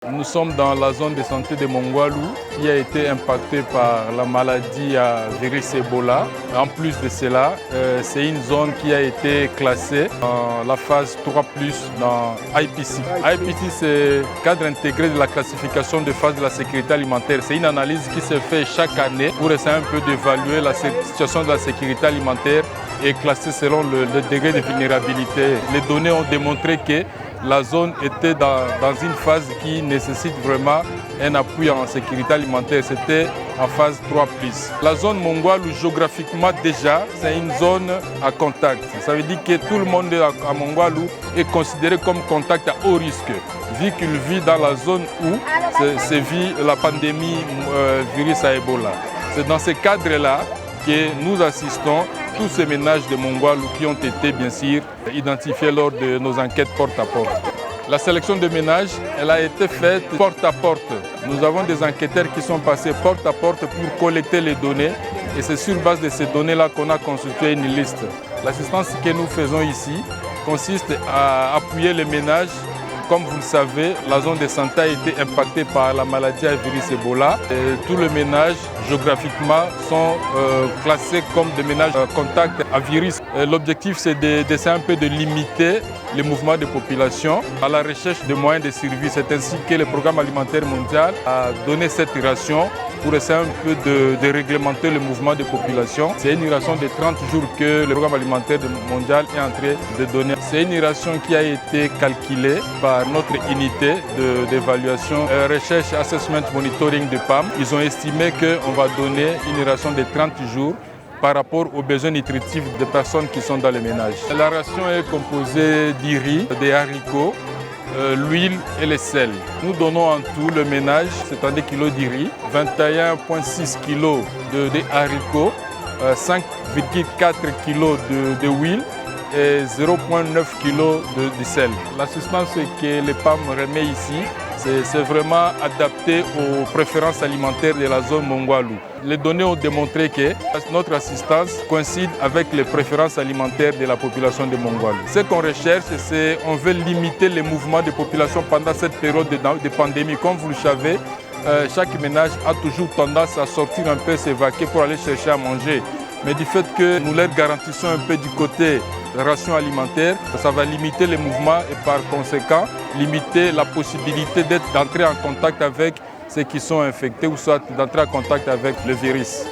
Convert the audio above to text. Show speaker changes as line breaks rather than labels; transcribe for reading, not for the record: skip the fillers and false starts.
Nous sommes dans la zone de santé de Mongwalu qui a été impactée par la maladie à virus Ebola. En plus de cela, c'est une zone qui a été classée dans la phase 3+, dans IPC. IPC, c'est cadre intégré de la classification de phase de la sécurité alimentaire. C'est une analyse qui se fait chaque année pour essayer un peu d'évaluer la situation de la sécurité alimentaire et classer selon le degré de vulnérabilité. Les données ont démontré que la zone était dans une phase qui nécessite vraiment un appui en sécurité alimentaire. C'était en phase 3+. La zone Mongwalu, géographiquement déjà, c'est une zone à contact. Ça veut dire que tout le monde à Mongwalu est considéré comme contact à haut risque, vu qu'il vit dans la zone où se vit la pandémie virus à Ebola. C'est dans ce cadre-là que nous assistons tous ces ménages de Mongwalu qui ont été bien sûr identifiés lors de nos enquêtes porte-à-porte. La sélection de ménages, elle a été faite porte-à-porte. Nous avons des enquêteurs qui sont passés porte-à-porte pour collecter les données et c'est sur base de ces données-là qu'on a constitué une liste. L'assistance que nous faisons ici consiste à appuyer les ménages. Comme vous le savez, la zone de santé a été impactée par la maladie à virus Ebola. Et tous les ménages, géographiquement, sont classés comme des ménages à contact à virus. L'objectif, c'est d'essayer un peu de limiter les mouvements de population à la recherche de moyens de survie. C'est ainsi que le Programme alimentaire mondial a donné cette ration pour essayer un peu de réglementer le mouvement de population. C'est une ration de 30 jours que le Programme alimentaire mondial est en train de donner. C'est une ration qui a été calculée par notre unité d'évaluation Recherche Assessment Monitoring de PAM. Ils ont estimé qu'on va donner une ration de 30 jours par rapport aux besoins nutritifs des personnes qui sont dans les ménages. La ration est composée du riz, des haricots, l'huile et le sel. Nous donnons en tout le ménage 70 kg de riz, 21,6 kg de haricots, 5,4 kg d'huile et 0,9 kg de sel. L'assistance que le PAM remet ici, c'est vraiment adapté aux préférences alimentaires de la zone Mongwalu. Les données ont démontré que notre assistance coïncide avec les préférences alimentaires de la population de Mongwalu. Ce qu'on recherche, c'est qu'on veut limiter les mouvements de population pendant cette période de pandémie. Comme vous le savez, chaque ménage a toujours tendance à sortir un peu, s'évacuer pour aller chercher à manger. Mais du fait que nous leur garantissons un peu du côté ration alimentaire, ça va limiter les mouvements et par conséquent limiter la possibilité d'entrer en contact avec ceux qui sont infectés ou soit d'entrer en contact avec le virus.